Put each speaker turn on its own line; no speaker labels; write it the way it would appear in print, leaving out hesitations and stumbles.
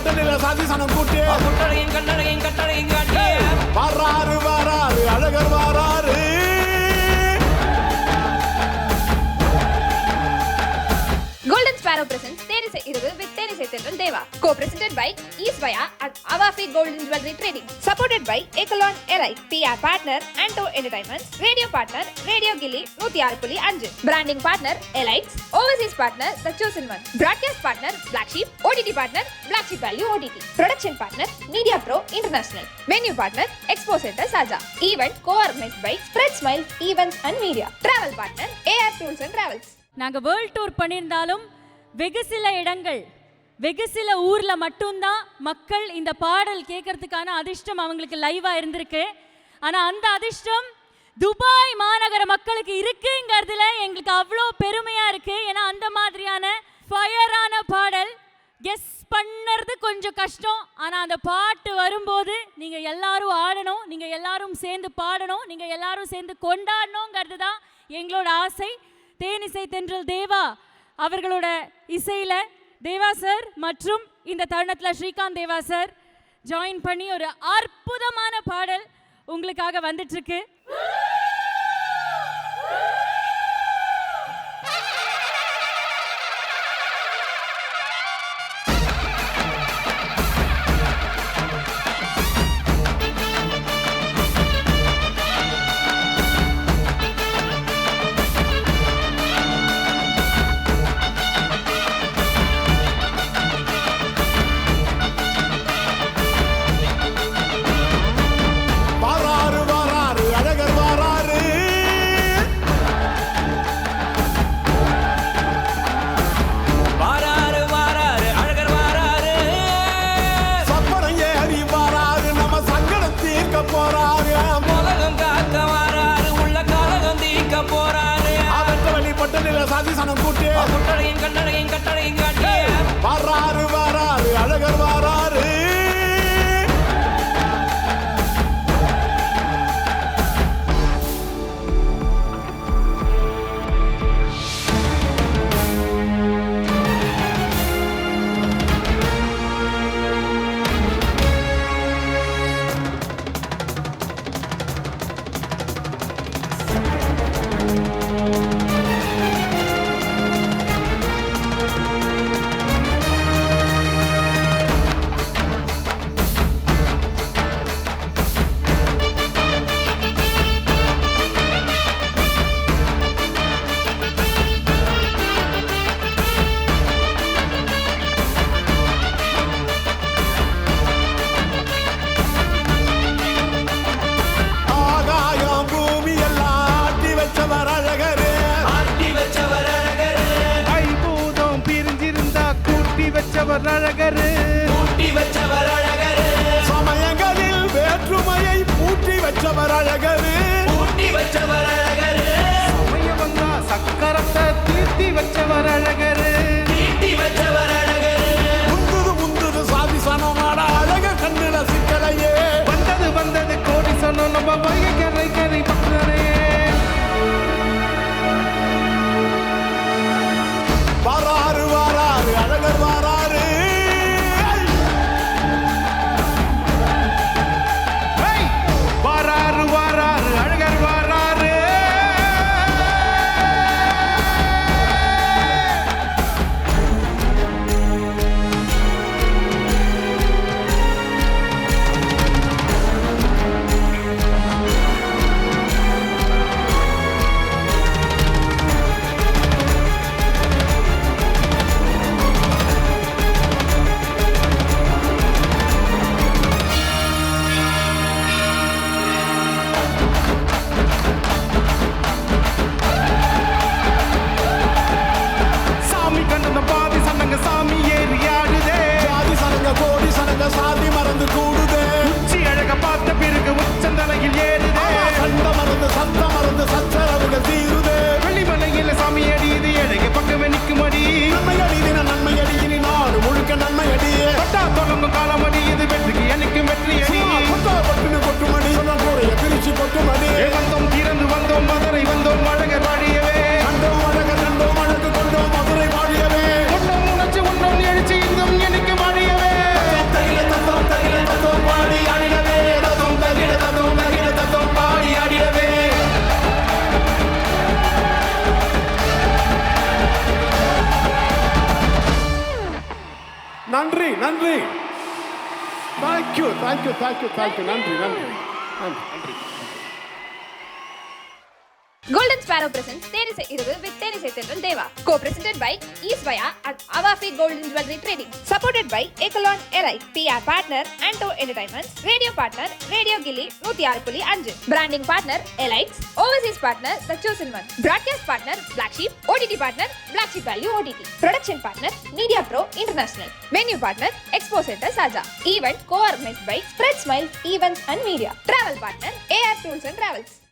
பட்டனில சாதி சனம் கூட்டி முட்டடையும் கண்ணடையும் கட்டடையும் காட்டி வாராரு வாராரு அழகர் வாராரு.
Golden Sparrow presents Thenisai Iruvu with Thenisai Central Deva. Co-presented by East Vaya and Avafi Golden Jewelry Trading. Supported by Ecolon Elite. PR partner Anto Entertainments. Radio partner Radio Gilly 106.5. Branding partner Elite. Overseas partner The Chosen One. Broadcast partner Black Sheep. OTT partner Black Sheep Value OTT. Production partner Media Pro International. Venue partner Expo Center Saja. Event co-organized by Spread Smile Events and Media. Travel partner AR Tools and Travels.
நாங்கள் world tour பண்ணியிருந்தாலும் வெகு சில இடங்கள் வெகு சில ஊரில் மட்டும்தான் மக்கள் இந்த பாடல் கேட்கறதுக்கான அதிர்ஷ்டம் அவங்களுக்கு லைவாக இருந்திருக்கு. ஆனால் அந்த அதிர்ஷ்டம் துபாய் மாநகர மக்களுக்கு இருக்குங்கிறதுல எங்களுக்கு அவ்வளோ பெருமையாக இருக்குது. ஏன்னா அந்த மாதிரியான ஃபயரான பாடல் கெஸ் பண்ணுறது கொஞ்சம் கஷ்டம். ஆனால் அந்த பாட்டு வரும்போது நீங்கள் எல்லாரும் ஆடணும், நீங்கள் எல்லாரும் சேர்ந்து பாடணும், நீங்கள் எல்லாரும் சேர்ந்து கொண்டாடணுங்கிறது தான் எங்களோட ஆசை. தேனிசை தென்றல் தேவா அவர்களோட இசையில் தேவா சார் மற்றும் இந்த தருணத்தில் ஸ்ரீகாந்த் தேவா சார் ஜாயின் பண்ணி ஒரு அற்புதமான பாடல் உங்களுக்காக வந்துட்டுருக்கு.
சாதி சனம் கூட்டி முட்டடையும் கண்ணடையும் கட்டடையும் காட்டி வாராரு வாராரு அழகர் வாராரு. சமயங்களில் வேற்றுமையை பூட்டி வச்சவர் அழகரு. சமயவந்தா சக்கரத்தை தீர்த்தி வச்சவர் அழகரு. முந்துது முந்துது சாதி சனமாட அழக கண்ணில சிக்கலையே வந்தது வந்தது கோடி சனம் நம்ம வைகை கரை கரை பக்கரே. வாராரு வாராரு அழகர் வாராரு. வாராரு வாராரு அழகர் வாராரு. நன்றி நன்றி. Thank you thank you thank you thank you. நன்றி நன்றி நன்றி.
Golden Sparrow presents Thenisai Iruvu with Thenisai Tendral Deva. Co-presented by Easvaya and Avafi Golden Jewelry Trading. Supported by Ecolon Elite. PR partner Anto Entertainments. Radio partner Radio Gilly 106.5. Branding partner Elites. Overseas partner The Chosen One. Broadcast partner Black Sheep. OTT partner Black Sheep Value OTT. Production partner Media Pro International. Venue partner Expo Center Saja. Event co-organized by Spread Smiles Events and Media. Travel partner AR Tools and Travels.